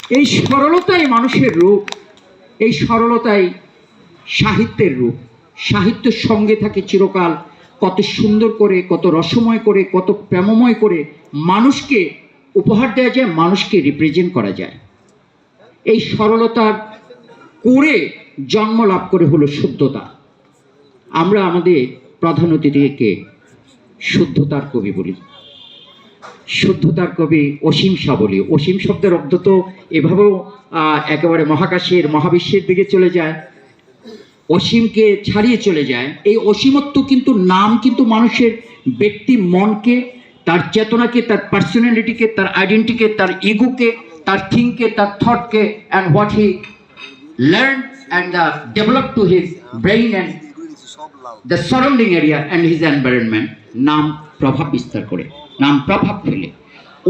এই সরলতাই মানুষের রূপ, এই সরলতাই সাহিত্যের রূপ। সাহিত্যের সঙ্গে থাকে চিরকাল কত সুন্দর করে, কত রসময় করে, কত প্রেমময় করে মানুষকে উপহার দেওয়া যায়, মানুষকে রিপ্রেজেন্ট করা যায়। এই সরলতার করে জন্ম লাভ করে হলো শুদ্ধতা। আমরা আমাদের প্রধান অতিথিকে শুদ্ধতার কবি বলি, শুদ্ধতার কবি অসীম শাহ বলি। অসীম শব্দের অর্থ তো এভাবেও একেবারে মহাকাশের মহাবিশ্বের দিকে চলে যায়, অসীমকে ছাড়িয়ে চলে যায়। এই অসীমত্ব কিন্তু নাম কিন্তু মানুষের ব্যক্তি মনকে, তার চেতনাকে, তার পার্সোনালিটিকে, তার আইডেন্টিটিকে, তার ইগোকে, তার থিংকে, তার থটকে, and what he learn and develop to his brain and the surrounding area and his environment, নাম প্রভাব বিস্তার করে, নাম প্রভাব ফেলে।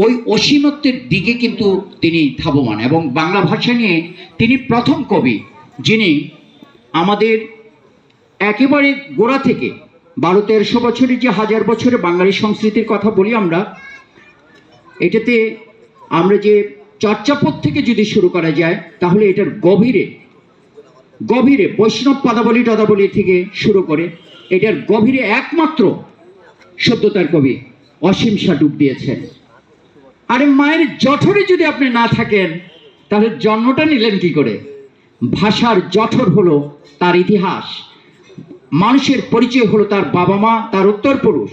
ওই অসীমত্বের দিকে কিন্তু তিনি ধাবমান, এবং বাংলা ভাষা নিয়ে তিনি প্রথম কবি যিনি আমাদের একেবারে গোড়া থেকে 1200-1300 বছরের যে হাজার বছরে বাঙালি সংস্কৃতির কথা বলি আমরা, এটাতে আমরা যে চর্যাপদ থেকে যদি শুরু করা যায় তাহলে এটার গভীরে গভীরে বৈষ্ণব পদাবলী টদাবলী থেকে শুরু করে এটার গভীরে একমাত্র সত্যতার কবি অসীম শাহ ডুব দিয়েছেন। আরে মায়ের জঠরে যদি আপনি না থাকেন তাহলে জন্মটা নিলেন কি করে? ভাষার জঠর হলো তার ইতিহাস, মানুষের পরিচয় হলো তার বাবা মা, তার উত্তরপুরুষ।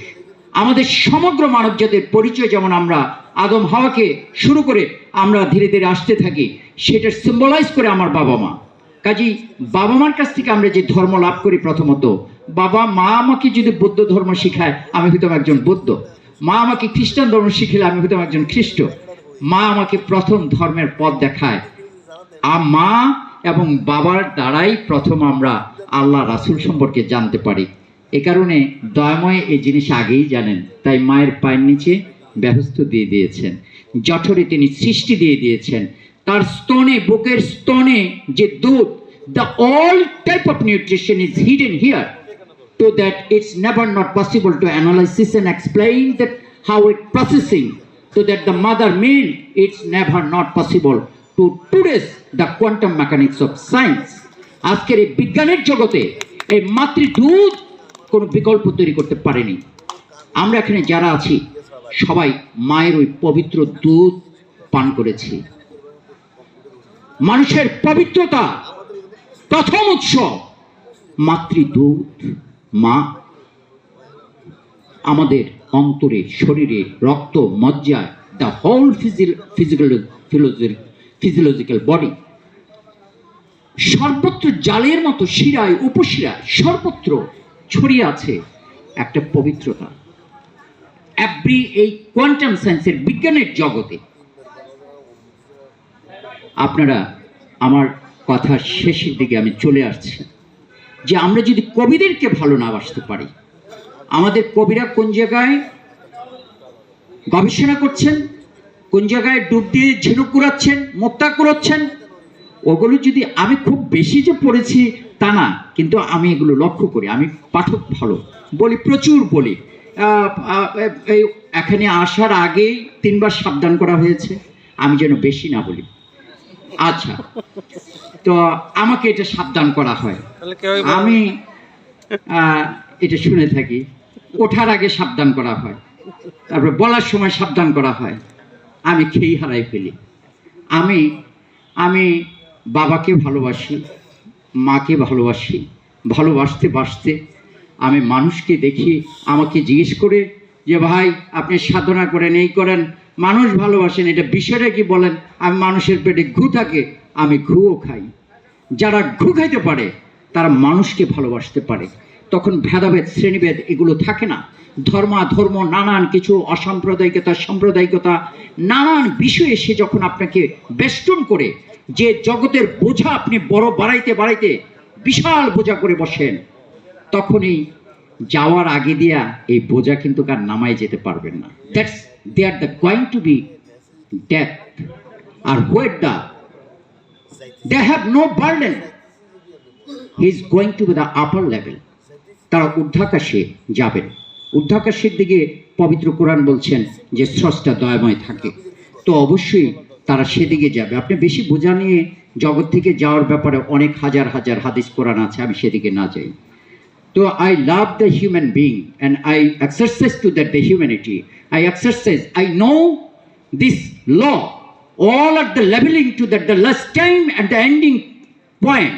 আমাদের সমগ্র মানব জাতির পরিচয় যেমন আমরা আদম হাওয়াকে শুরু করে আমরা ধীরে ধীরে আসতে থাকি, সেটা সিম্বলাইজ করে আমার বাবা মা। কাজেই বাবা মার কাছ থেকে আমরা যে ধর্ম লাভ করি, প্রথমত বাবা মা আমাকে যদি বৌদ্ধ ধর্ম শিখায় আমি হইতাম একজন বৌদ্ধ, মা আমাকে খ্রিস্টান ধর্ম শিখিলে আমি হইতাম একজন খ্রিস্ট, মা আমাকে প্রথম ধর্মের পথ দেখায়। মা এবং বাবার দ্বারাই প্রথম আমরা আল্লাহ রাসূল সম্পর্কে জানতে পারি। এ কারণে দয়াময় এই জিনিস আগেই জানেন, তাই মায়ের পায়ের নিচে ব্যবস্থা দিয়ে দিয়েছেন, জঠরে তিনি সৃষ্টি দিয়ে দিয়েছেন, তার স্তনে, বুকের স্তনে যে দুধ, the all type of nutrition is hidden here, so that it's never not possible to analyze and explain that how it processing, so that the mother milk, it's never not possible to today's the quantum mechanics of science. আজকের এই বিজ্ঞানের জগতে এই মাতৃদুধ কোনো বিকল্প তৈরি করতে পারেনি। আমরা এখানে যারা আছি সবাই মায়ের ওই পবিত্র দুধ পান করেছি। মানুষের পবিত্রতা প্রথম উৎস মাতৃদুধ। মা আমাদের অন্তরে, শরীরে, রক্ত মজ্জায়, দ্য হোল ফিজিওলজিক্যাল বডি, সর্বত্র জালের মতো শিরায় উপশিরায় সর্বত্র ছড়িয়ে আছে একটা পবিত্রতা। এই কোয়ান্টাম সায়েন্সের বিজ্ঞানের জগতে আপনারা আমার কথা শেষের দিকে আমি চলে আসছি, যে আমরা যদি কবিদেরকে ভালো না বাসতে পারি, আমাদের কবিরা কোন জায়গায় গবেষণা করছেন, কোন জায়গায় ডুব দিয়ে ঝিনুক কুড়াচ্ছেন, মুক্তা কুড়াচ্ছেন, ওগুলো যদি আমি খুব বেশি যে পড়েছি তা না, কিন্তু আমি এগুলো লক্ষ্য করি। আমি পাঠক ভালো বলি, প্রচুর বলি। এখানে আসার আগেই 3 বার সাবধান করা হয়েছে আমি যেন বেশি না বলি। আচ্ছা, তো আমাকে এটা সাবধান করা হয়, আমি এটা শুনে থাকি। ওঠার আগে সাবধান করা হয়, তারপরে বলার সময় সাবধান করা হয়, আমি খেই হারাই ফেলি। আমি বাবাকে ভালোবাসি, মাকে ভালোবাসি, ভালোবাসতে বাসতে আমি মানুষকে দেখি, আমাকে জিজ্ঞেস করে যে ভাই আপনি সাধনা করেন, এই করেন, মানুষ ভালোবাসেন, এটা বিষয়টা কি বলেন? আমি মানুষের পেটে ঘু থাকে, আমি ঘুও খাই। যারা ঘু খাইতে পারে তারা মানুষকে ভালোবাসতে পারে, তখন ভেদাভেদ শ্রেণীভেদ এগুলো থাকে না। ধর্ম নানান কিছু অসাম্প্রদায়িকতা, সাম্প্রদায়িকতা, নানান বিষয়ে সে যখন আপনাকে বেষ্টন করে, যে জগতের বোঝা আপনি বড় বাড়াইতে বাড়াইতে বিশাল বোঝা করে বসেন, তখনই যাওয়ার আগে দিয়া এই বোঝা কিন্তু কার নামায় যেতে পারবেন না। That's they are the going to be death, আর what the they have no burden, he is going to be the upper level. তারা ঊর্ধ্বাকাশে যাবেন, ঊর্ধ্বাকাশের দিকে পবিত্র কোরআন বলছেন যে স্রষ্টা দয়াময় থাকে। তো অবশ্যই তারা সেদিকে যাবে। আপনি বেশি বোঝা নিয়ে জগৎ থেকে যাওয়ার ব্যাপারে অনেক হাজার হাজার হাদিস কোরআন আছে, আমি সেদিকে না যাই। তো I love the human being and I exercise to that the humanity. I exercise, I know this law all at the leveling to that the last time and the ending point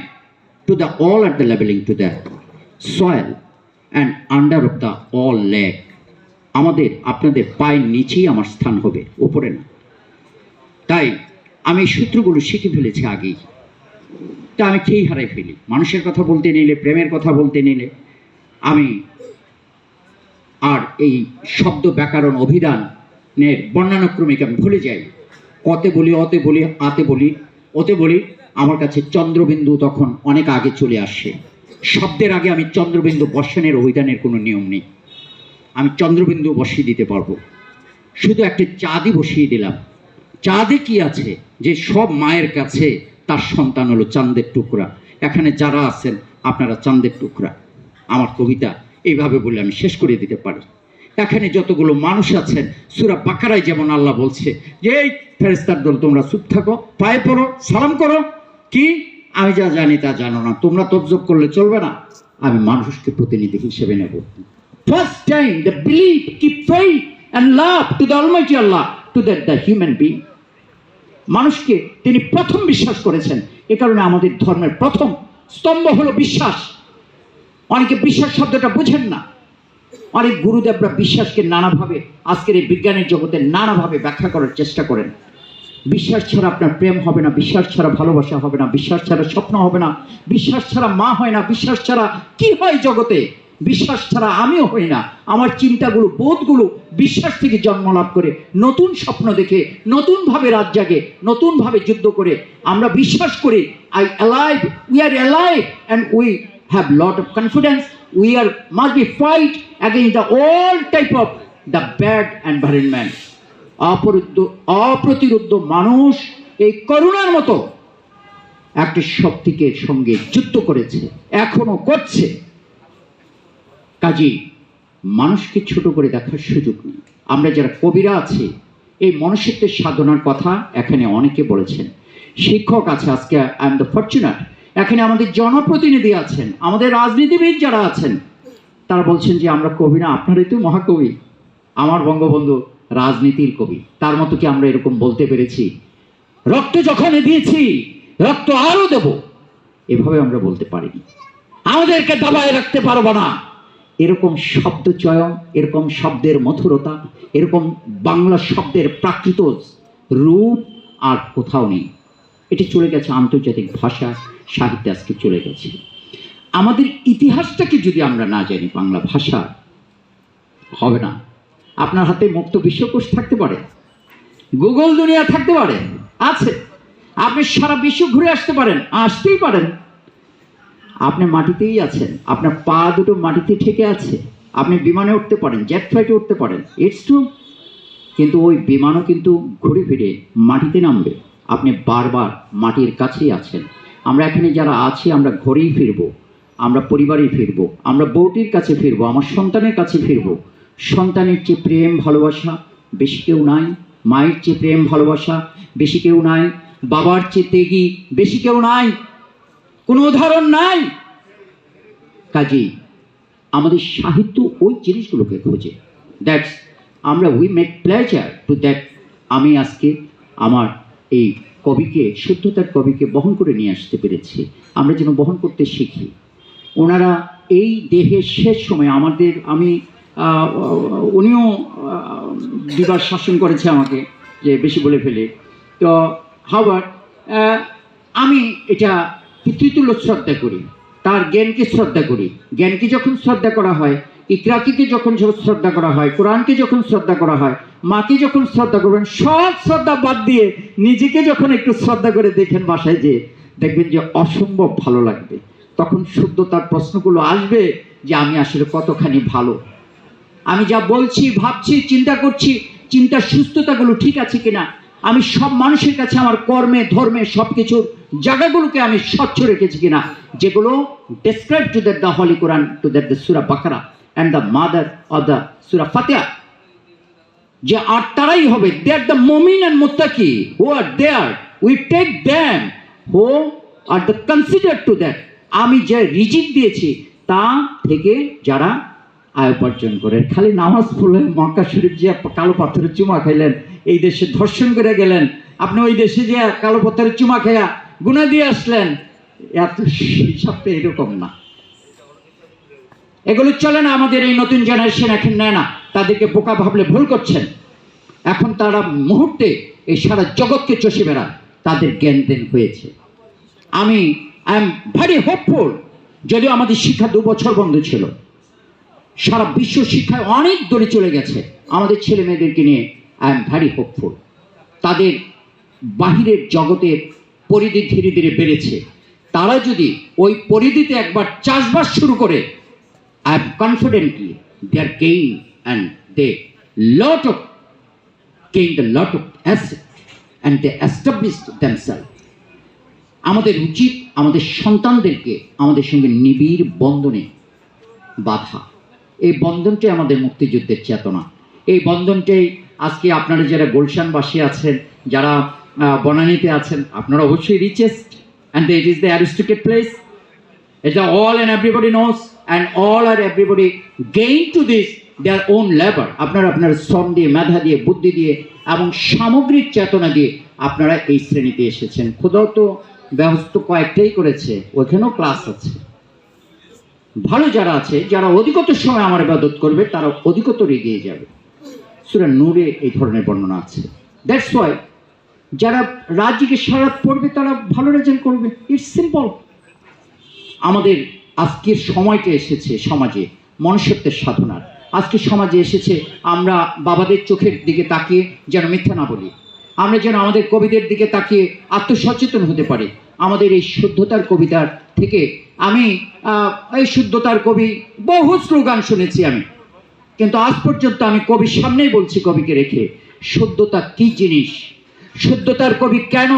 to the all at the leveling to the soil and under of the all leg. আমাদের আপনাদের পায়ের নিচেই আমার স্থান হবে, উপরে না। তাই আমি সূত্রগুলো শিখে ফেলেছি আগেই, তা আমি খেয়েই হারাই ফেলি। মানুষের কথা বলতে নিলে, প্রেমের কথা বলতে নিলে আমি আর এই শব্দ ব্যাকরণ অভিধানের বর্ণানুক্রমিক আমি ভুলে যাই। কতে বলি, অতে বলি, আতে বলি, ওতে বলি, আমার কাছে চন্দ্রবিন্দু তখন অনেক আগে চলে আসে। শব্দের আগে আমি চন্দ্রবিন্দু বসানের অভিধানের কোনো নিয়ম নেই, আমি চন্দ্রবিন্দু বসিয়ে দিতে পারবো। শুধু একটা চাঁদই বসিয়ে দিলাম। চাঁদে কি আছে যে সব মায়ের কাছে তার সন্তান হলো চাঁদের টুকরা। এখানে যারা আছেন আপনারা চাঁদের টুকরা। আমার কবিতা এইভাবে বলে আমি শেষ করে দিতে পারি। এখানে যতগুলো মানুষ আছেন, সূরা বাকারায় যেমন আল্লাহ বলছে যে এই ফেরেশতার দল তোমরা চুপ থাকো, পায়ে পড়ো, সালাম করো। কি আমি যা জানি তা জানো না, তোমরা তবজব করলে চলবে না, আমি মানুষকে প্রতিনিধি হিসেবে নেব। First time the believe, keep faith and love to the almighty Allah, to that the human being. মানুষকে তিনি প্রথম বিশ্বাস করেছেন। এ কারণে আমাদের ধর্মের প্রথম স্তম্ভ হলো বিশ্বাস। অনেকে বিশ্বাস শব্দটা বুঝেন না। অনেক গুরুদেবরা বিশ্বাসকে নানাভাবে আজকের এই বিজ্ঞানের জগতে নানাভাবে ব্যাখ্যা করার চেষ্টা করেন। বিশ্বাস ছাড়া আপনার প্রেম হবে না, বিশ্বাস ছাড়া ভালোবাসা হবে না, বিশ্বাস ছাড়া স্বপ্ন হবে না, বিশ্বাস ছাড়া মা হয় না, বিশ্বাস ছাড়া কি হয় জগতে, বিশ্বাস ছাড়া আমিও হই না। আমার চিন্তাগুলো, বোধগুলো বিশ্বাস থেকে জন্ম লাভ করে, নতুন স্বপ্ন দেখে, নতুনভাবে রাত জাগে, নতুনভাবে যুদ্ধ করে আমরা বিশ্বাস করি I alive, we are alive and we have lot of confidence, we are must be fight against the all type of the bad environment. অপ্রতিরোধ্য মানুষ এই করোনার মতো একটা শক্তিকে সঙ্গে যুদ্ধ করেছে, এখনো করছে। কাজেই মানুষকে ছোট করে দেখার সুযোগ নেই। আমরা যারা কবিরা আছি, এই মনুষ্যত্বের সাধনার কথা এখানে অনেকে বলেছেন। শিক্ষক আছে, আজকে আই এম দ্য ফরচুনেট, এখানে আমাদের জনপ্রতিনিধি আছেন, আমাদের রাজনীতিবিদ যারা আছেন, তারা বলছেন যে আমরা কবি না, আপনারাই তো মহাকবি। আমার বঙ্গবন্ধু রাজনীতির কবি, তার মতো কি আমরা এরকম বলতে পেরেছি রক্ত যখন দিয়েছি রক্ত আরো দেব, এভাবে আমরা বলতে পারিনি। আমাদেরকে দাবায় রাখতে পারবো না, এরকম শব্দ চয়ন, এরকম শব্দের মধুরতা, এরকম বাংলা শব্দের প্রাকৃত রূপ আর কোথাও নেই। এটি চলে গেছে আন্তর্জাতিক ভাষা সাহিত্যে, আজকে চলে গেছে। আমাদের ইতিহাসটাকে যদি আমরা না জানি, বাংলা ভাষা হবে না। আপনার হাতে মুক্ত বিশ্বকোষ থাকতে পারে, গুগল দুনিয়া থাকতে পারে, আছে, আপনি সারা বিশ্ব ঘুরে আসতে পারেন, আসতেই পারেন। আপনি মাটিতেই আছেন, আপনার পা দুটো মাটিতে ঠেকে আছে, আপনি বিমানে উঠতে পারেন, জেট ফ্লাইটে উঠতে পারেন, ইটস ট্রু। কিন্তু ওই বিমানও কিন্তু ঘুরে ফিরে মাটিতে নামবে, আপনি বারবার মাটির কাছেই আছেন। আমরা এখানে যারা আছি, আমরা ঘরেই ফিরবো, আমরা পরিবারেই ফিরবো, আমরা বউটির কাছে ফিরবো, আমার সন্তানের কাছে ফিরবো। সন্তানের চেয়ে প্রেম ভালোবাসা বেশি কেউ নাই, মায়ের চেয়ে প্রেম ভালোবাসা বেশি কেউ নাই, বাবার চেয়ে ত্যাগী বেশি কেউ নাই, কোনো উদাহরণ নাই। কাজেই আমাদের সাহিত্য ওই জিনিসগুলোকে খোঁজে। দ্যাটস আমরা we make pleasure to that. আমি আজকে আমার এই কবিকে, শুদ্ধতার কবিকে বহন করে নিয়ে আসতে পেরেছি। আমরা যেন বহন করতে শিখি। ওনারা এই দেহের শেষ সময় আমাদের, উনিও দুবার শাসন করেছে আমাকে যে বেশি বলে ফেলে, তো হাওয়ার আমি এটা পিতৃতুল্য শ্রদ্ধা করি, তার জ্ঞানকে শ্রদ্ধা করি। জ্ঞানকে যখন শ্রদ্ধা করা হয়, ইকরাকে যখন শ্রদ্ধা করা হয়, কোরআনকে যখন শ্রদ্ধা করা হয়, মাকে যখন শ্রদ্ধা করবেন, সব শ্রদ্ধা বাদ দিয়ে নিজেকে যখন একটু শ্রদ্ধা করে দেখেন বাসায়, যে দেখবেন যে অসম্ভব ভালো লাগবে। তখন শুদ্ধতার প্রশ্নগুলো আসবে যে আমি আসলে কতখানি ভালো, আমি যা বলছি, ভাবছি, চিন্তা করছি, চিন্তার সুস্থতাগুলো ঠিক আছে কিনা, আমি সব মানুষের কাছে আমার কর্মে, ধর্মে, সব কিছুর জায়গাগুলোকে আমি স্বচ্ছ রেখেছি কিনা, যেগুলো describe to that the holy Quran, to that the সূরা বাকারা and the mother of the সূরা ফাতিহা। যে আর তারাই হবে, দে আর দ্য মুমিন এন্ড মুত্তাকি who are there, we take them who are the consider to that. আমি যে রিজিক দিয়েছি তা থেকে যারা আয় উপার্জন করে। খালি নামাজ পড়লে মক্কা শরীফ যে কালো পাথরের চুমা খাইলেন, এই দেশে ধর্ষণ করে গেলেন, আপনি ওই দেশে যে কালো পাথরের চুমা খাইয়া গুনাহ দিয়ে আসলেন, এত হিসাবটা এরকম না। এগুলো চলে না। আমাদের এই নতুন জেনারেশন এখন নেয় না, তাদেরকে বোকা ভাবলে ভুল করছেন। এখন তারা মুহূর্তে এই সারা জগৎকে চষে বেড়ান, তাদের জ্ঞান দেন হয়েছে। আমি আই এম ভেরি হোপফুল, যদিও আমাদের শিক্ষা 2 বছর বন্ধ ছিল, সারা বিশ্ব শিক্ষায় অনেক দূরে চলে গেছে, আমাদের ছেলে মেয়েদেরকে নিয়ে আই এম ভেরি হোপফুল। তাদের বাহিরের জগতের পরিধি ধীরে ধীরে বেড়েছে। তারা যদি ওই পরিধিতে একবার চাষবাস শুরু করে, I am confidently they are gain and they gained a lot of asset and they established themselves. আমাদের উচিত আমাদের সন্তানদেরকে আমাদের সঙ্গে নিবিড় বন্ধনে বাঁধা। এই বন্ধনটাই আমাদের মুক্তিযুদ্ধের চেতনা। এই বন্ধনটাই আজকে আপনারা যারা গুলশানবাসী আছেন, যারা বনানীতে আছেন, আপনারা অবশ্যই richest and it is the aristocratic place. It's all and everybody knows, and all and everybody gain to this their own labor. আপনারা আপনার শ্রম দিয়ে, মেধা দিয়ে, বুদ্ধি দিয়ে এবং সামগ্রিক চেতনা দিয়ে আপনারা এই শ্রেণীতে এসেছেন। খোদাও তো ব্যবস্থা কয়েকটাই করেছে, ওইখানেও ক্লাস আছে। ভালো যারা আছে, যারা অধিকতর সময় আমার ইবাদত করবে, তারা অধিকতর এগিয়ে যাবে। সূরা নূরে এই ধরনের বর্ণনা আছে। দ্যাটস ওয়াই যারা রাজ্যকে সারাত পড়বে তারা ভালো রেজাল্ট করবে। It's simple. আমাদের আজকের সময়টা এসেছে সমাজে মনুষ্যত্বের সাধনার। আজকে সমাজে এসেছে আমরা বাবাদের চোখের দিকে তাকিয়ে যেন মিথ্যা না বলি, আমরা যেন আমাদের কবিদের দিকে তাকিয়ে আত্মসচেতন হতে পারি। আমাদের এই শুদ্ধতার কবিতার থেকে আমি এই শুদ্ধতার কবি বহু স্লোগান শুনেছি আমি, কিন্তু আজ পর্যন্ত আমি কবির সামনেই বলছি, কবিকে রেখে, শুদ্ধতা কি জিনিস, শুদ্ধতার কবি কেন,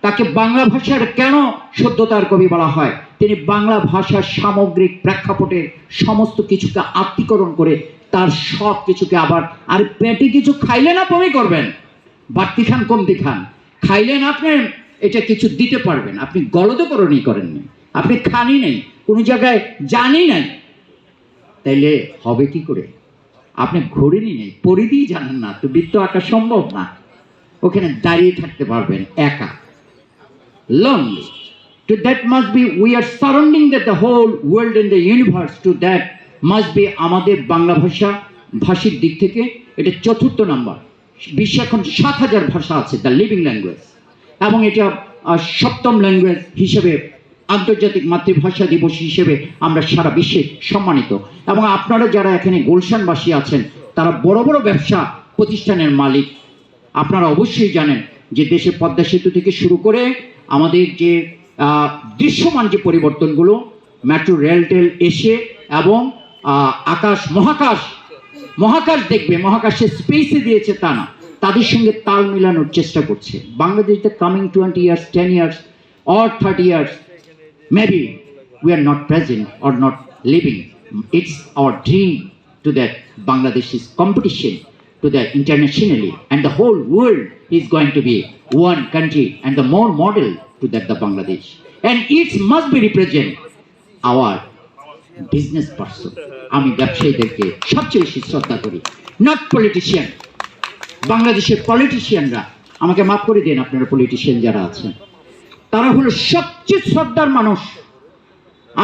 তাকে বাংলা ভাষার কেন শুদ্ধতার কবি বলা হয়। তিনি বাংলা ভাষার সামগ্রিক প্রেক্ষাপটের সমস্ত কিছুকে আত্মীকরণ করে তার সব কিছুকে আবার, আর পেটে কিছু খাইলে না বমি করবেন, বাড়তি খান কমতি খান, খাইলেন আপনি এটা কিছু দিতে পারবেন, আপনি গলদকরণই করেননি, আপনি খানই নেই, কোনো জায়গায় জানি নাই, তাইলে হবে কি করে? আপনি ঘোরেনই নেই, পরিধিই জানেন না, তো বৃত্ত আঁকা সম্ভব না। ওখানে দাঁড়িয়ে থাকতে পারবেন একা, lonely. To that must be, we are surrounding that the whole world in the universe, to that must be আমাদের বাংলা ভাষা ভাষিক দিক থেকে এটা 4th নাম্বার। বিশ্বে এখন 7,000 ভাষা আছে, দ্য লিভিং ল্যাঙ্গুয়েজ, এবং এটা 7ম ল্যাঙ্গুয়েজ হিসেবে আন্তর্জাতিক মাতৃভাষা দিবস হিসেবে আমরা সারা বিশ্বে সম্মানিত। এবং আপনারা যারা এখানে গুলশানবাসী আছেন, তারা বড় বড় ব্যবসা প্রতিষ্ঠানের মালিক। আপনারা অবশ্যই জানেন যে দেশে পদ্মা সেতু থেকে শুরু করে আমাদের যে দৃশ্যমান যে পরিবর্তনগুলো, মেট্রো রেল টেল এসে এবং আকাশ মহাকাশ দেখবে, মহাকাশে স্পেসে দিয়েছে তা না, তাদের সঙ্গে তাল মিলানোর চেষ্টা করছে Bangladesh. The coming 20 years, 10 years or 30 years, maybe we are not present or not living. It's our dream to that Bangladesh is competition to that internationally, and the whole world is going to be one country and the more model to that the Bangladesh, and it must be represent our business person. আমি ব্যবসায়ীদেরকে সবচেয়ে বেশি শ্রদ্ধা করি, not politician. বাংলাদেশের পলিটিশিয়ানরা, আমাকে মাফ করে দিন আপনারা পলিটিশিয়ান যারা আছেন, তারা হলো সবচেয়ে শ্রদ্ধার মানুষ।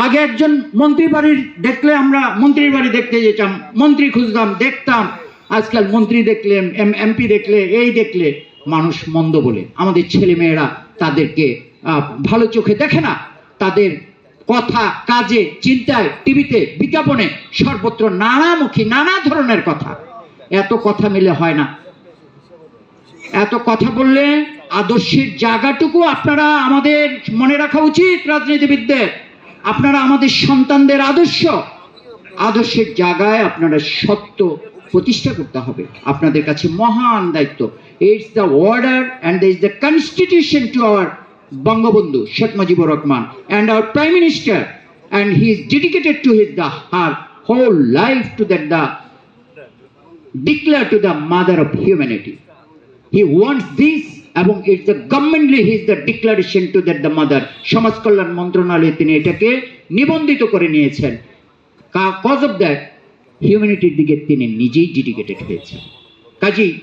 আগে একজন মন্ত্রী বাড়ির দেখলে আমরা মন্ত্রীর বাড়ি দেখতে যেতাম, মন্ত্রী খুঁজতাম, দেখতাম। আজকাল মন্ত্রী দেখলে, এমপি দেখলে, এই দেখলে মানুষ মন্দ বলে। আমাদের ছেলে মেয়েরা তাদেরকে ভালো চোখে দেখে না, তাদের কথা, কাজে, চিন্তায়, টিভিতে, বিজ্ঞাপনে সর্বত্র নানামুখী, নানা ধরনের কথা। এত কথা মিলে হয় না। এত কথা বললে আদর্শের জায়গাটুকু আপনারা আমাদের মনে রাখা উচিত। রাজনীতিবিদদের, আপনারা আমাদের সন্তানদের আদর্শের জায়গায় আপনারা সত্য প্রতিষ্ঠা করতে হবে। আপনাদের কাছে মহান দায়িত্ব। It's the order and is the constitution to our Bangabandhu Sheikh Mujibur Rahman and our prime minister, and he is dedicated to his her whole life to that the declare to the mother of humanity. He wants this, এবং it's the governmentally his the declaration to that the mother. সমাজ কল্যাণ মন্ত্রণালয়ে তিনি এটাকে নিবন্ধিত করে নিয়েছেন। Cause of that, হিউম্যানিটির দিকে তিনি নিজেই ডেডিকেটেড হয়েছেন। কাজেই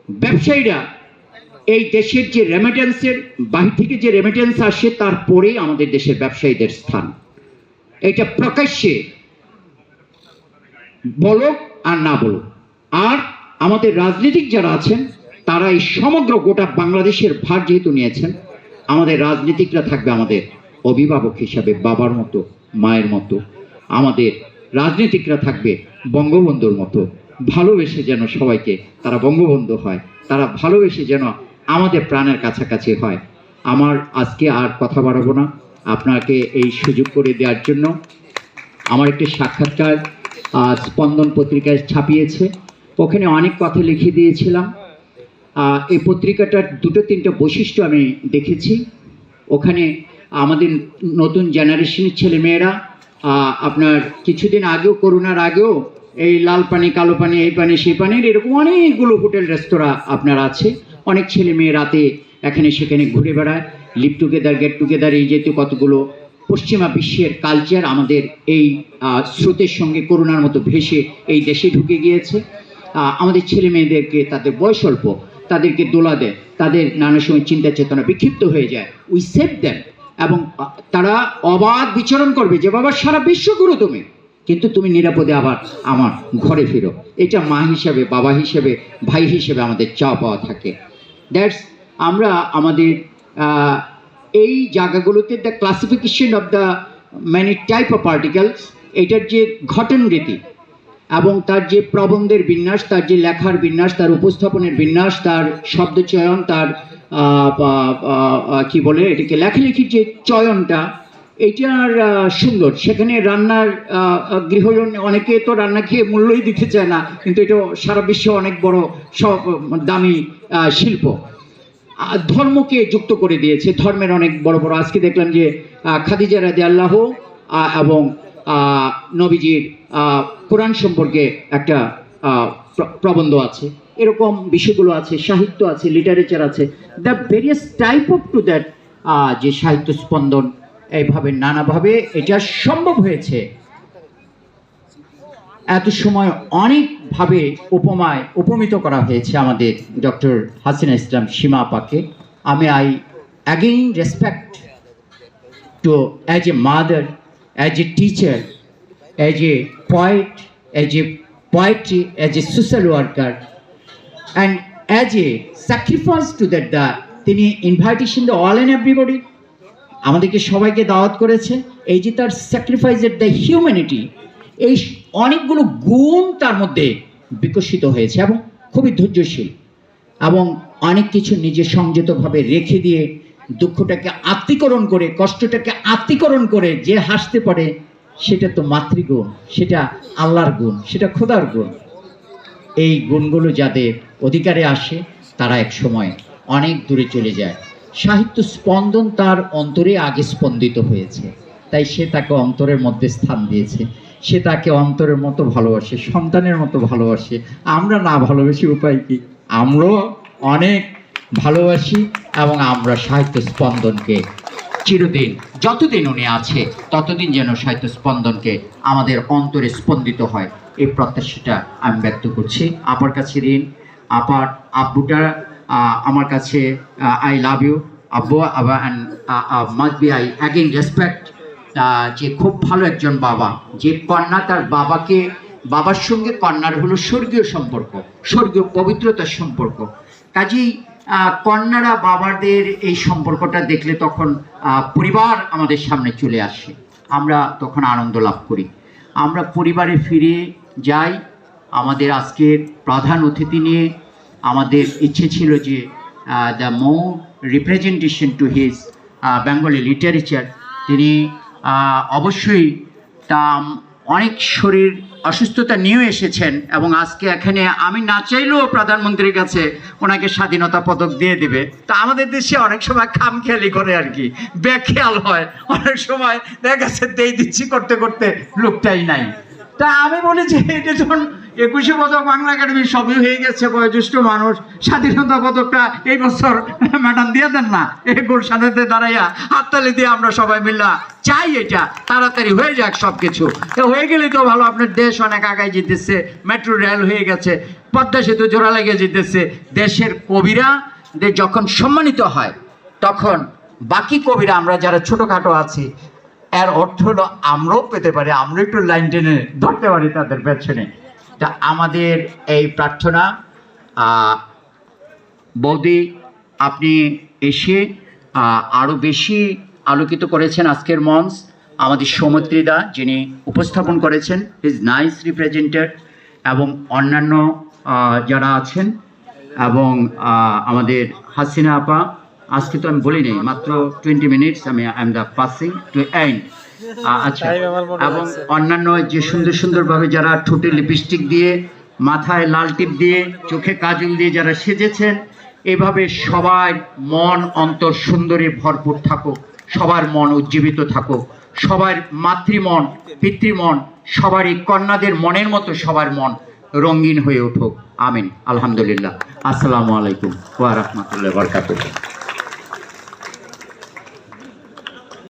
ব্যবসায়ীরা এই দেশের যে রেমিটেন্সের বাহির থেকে যে রেমিটেন্স আসে তারপরেই আমাদের দেশের ব্যবসায়ীদের স্থান, এটা প্রকাশ্যে বলো আর না বলো। আর আমাদের রাজনীতিক যারা আছেন তারা এই সমগ্র গোটা বাংলাদেশের ভার যেহেতু নিয়েছেন, আমাদের রাজনীতিকরা থাকবে আমাদের অভিভাবক হিসাবে, বাবার মতো, মায়ের মতো। আমাদের রাজনীতিকরা থাকবে বঙ্গবন্ধুর মতো, ভালোবেসে যেন সবাইকে তারা বঙ্গবন্ধু হয়, তারা ভালোবেসে যেন আমাদের প্রাণের কাছাকাছি হয়। আমার আজকে আর কথা বাড়াবো না, আপনাকে এই সুযোগ করে দেওয়ার জন্য। আমার একটি সাক্ষাৎকার স্পন্দন পত্রিকায় ছাপিয়েছে, ওখানে অনেক কথা লিখে দিয়েছিলাম। এই পত্রিকাটার দুটো তিনটা বৈশিষ্ট্য আমি দেখেছি। ওখানে আমাদের নতুন জেনারেশনের ছেলেমেয়েরা আপনার কিছুদিন আগেও, করোনার আগেও, এই লাল পানি, কালো পানি, এই পানি, সেই পানির এরকম অনেকগুলো হোটেল রেস্তোরাঁ আপনার আছে। অনেক ছেলে মেয়ে রাতে এখানে সেখানে ঘুরে বেড়ায়, লিভ টুগেদার, গেট টুগেদার, এই যেহেতু কতগুলো পশ্চিমা বিশ্বের কালচার আমাদের এই স্রোতের সঙ্গে করোনার মতো ভেসে এই দেশে ঢুকে গিয়েছে। আমাদের ছেলে মেয়েদেরকে, তাদের বয়স অল্প, তাদেরকে দোলা দেয়, তাদের নানা সময় চিন্তা চেতনা বিক্ষিপ্ত হয়ে যায়। উই সেভ দেম, এবং তারা অবাধ বিচরণ করবে যে বাবা সারা বিশ্বগুরু তুমি, কিন্তু তুমি নিরাপদে আবার আমার ঘরে ফিরো। এটা মা হিসেবে, বাবা হিসেবে, ভাই হিসেবে আমাদের চাওয়া পাওয়া থাকে। দ্যাটস আমরা আমাদের এই জায়গাগুলোতে the classification of the many type of particles, এটার যে ঘটন রীতি এবং তার যে প্রবন্ধের বিন্যাস, তার যে লেখার বিন্যাস, তার উপস্থাপনের বিন্যাস, তার শব্দচয়ন, তার কি বলে এটাকে লেখালেখির যে চয়নটা, এইটার সুন্দর। সেখানে রান্নার গৃহ, অনেকে তো রান্না খেয়ে মূল্যই দিতে চায় না, কিন্তু এটা সারা বিশ্বে অনেক বড় সব দামি শিল্প। ধর্মকে যুক্ত করে দিয়েছে, ধর্মের অনেক বড় বড়, আজকে দেখলাম যে খাদিজা রাদিয়াল্লাহু এবং নবীজির কোরআন সম্পর্কে একটা প্রবন্ধ আছে, এরকম বিষয়গুলো আছে, সাহিত্য আছে, লিটারেচার আছে। The various type of to that, যে সাহিত্য স্পন্দন এইভাবে নানাভাবে এটা সম্ভব হয়েছে। এত সময় অনেকভাবে উপমায় উপমিত করা হয়েছে আমাদের ডক্টর হাসিনা ইসলাম সীমা আপাকে। আমি again respect to as a mother, as a teacher, as a poet, as a poetry, as a social worker, and as a sacrifice to that তিনি invitation to all and everybody, আমাদেরকে সবাইকে দাওয়াত করেছে। এই যে তার স্যাক্রিফাইসের দ্য হিউম্যানিটি, এই অনেকগুলো গুণ তার মধ্যে বিকশিত হয়েছে, এবং খুবই ধৈর্যশীল, এবং অনেক কিছু নিজে সংযতভাবে রেখে দিয়ে দুঃখটাকে আত্মীকরণ করে, কষ্টটাকে আত্মীকরণ করে যে হাসতে পারে, সেটা তো মাতৃগুণ, সেটা আল্লাহর গুণ, সেটা খোদার গুণ। এই গুণগুলো যাদের অধিকারে আসে তারা এক সময় অনেক দূরে চলে যায়। সাহিত্য স্পন্দন তার অন্তরে আগে স্পন্দিত হয়েছে, তাই সে তাকে অন্তরের মধ্যে স্থান দিয়েছে। সে তাকে অন্তরের মতো ভালোবাসে, সন্তানের মতো ভালোবাসে। আমরা না ভালোবাসি উপায় কি? আমরাও অনেক ভালোবাসি, এবং আমরা সাহিত্য স্পন্দনকে চিরদিন, যতদিন উনি আছে ততদিন যেন সাহিত্য স্পন্দনকে আমাদের অন্তরে স্পন্দিত হয়, এই প্রত্যাশাটা আমি ব্যক্ত করছি। আপার কাছে ঋণ, আপার আব্বুটা আমার কাছে, আই লাভ ইউ আব্বু, and must be I again respect, যে খুব ভালো একজন বাবা, যে কন্যা তার বাবাকে, বাবার সঙ্গে কন্যার হলো স্বর্গীয় সম্পর্ক, স্বর্গীয় পবিত্রতার সম্পর্ক। কাজেই কন্যারা বাবাদের এই সম্পর্কটা দেখলে তখন পরিবার আমাদের সামনে চলে আসে, আমরা তখন আনন্দ লাভ করি। আমরা পরিবারে ফিরে যাই। আমাদের আজকের প্রধান অতিথি নিয়ে আমাদের ইচ্ছে ছিল যে the more representation to his Bengali literature. তিনি অবশ্যই তা অনেক শরীর অসুস্থতা নিয়েও এসেছেন, এবং আজকে এখানে আমি না চাইলেও প্রধানমন্ত্রীর কাছে ওনাকে স্বাধীনতা পদক দিয়ে দেবে। তা আমাদের দেশে অনেক সময় খামখেয়ালি করে আর কি, বেখেয়াল হয়, অনেক সময় দেখা যাচ্ছে দিয়ে দিচ্ছি করতে করতে লোকটাই নাই। তা আমি বলি যে এটা যখন 21শে পদক বাংলা একাডেমির সবই হয়ে গেছে, বয়োজ্যেষ্ঠ মানুষ। স্বাধীনতা পদকটা এই বছর ম্যাডাম দিয়ে দেন না, এই গুলশানেতে দাঁড়াইয়া হাততালি দিয়ে আমরা সবাই মিল্লা চাই এটা তাড়াতাড়ি হয়ে যাক সবকিছু। হয়ে গেলে তো ভালো, আপনার দেশ অনেক আগায় যেতেছে, মেট্রো রেল হয়ে গেছে, পদ্মা সেতু জোড়া লেগে যেতেছে। দেশের কবিরা যখন সম্মানিত হয় তখন বাকি কবিরা আমরা যারা ছোটখাটো আছি, এর অর্থ হলো আমরাও পেতে পারি, আমরা একটু লাইন টেনে ধরতে পারি তাদের পেছনে। তা আমাদের এই প্রার্থনা, বৌদি আপনি এসে আরও বেশি আলোকিত করেছেন আজকের মঞ্চ। আমাদের সৌমিত্রীদা যিনি উপস্থাপন করেছেন, ইজ নাইস রিপ্রেজেন্টেড, এবং অন্যান্য যারা আছেন, এবং আমাদের হাসিনা আপা, আজকে তো আমি বলি নেই, মাত্র 20 মিনিটস আমি I am the passing to end. আচ্ছা, এবং অন্যান্য যে সুন্দর সুন্দরভাবে যারা ঠোঁটে লিপস্টিক দিয়ে, মাথায় লাল টিপ দিয়ে, চোখে কাজল দিয়ে যারা সেজেছেন, এভাবে সবার মন অন্তর সুন্দরে ভরপুর থাকুক, সবার মন উজ্জীবিত থাকুক, সবার মাতৃমন পিতৃমন সবারই কন্যাদের মনের মতো সবার মন রঙিন হয়ে উঠুক। আমিন, আলহামদুলিল্লাহ। আসসালামু আলাইকুম ওয়া রাহমাতুল্লাহি ওয়া বারাকাতুহু।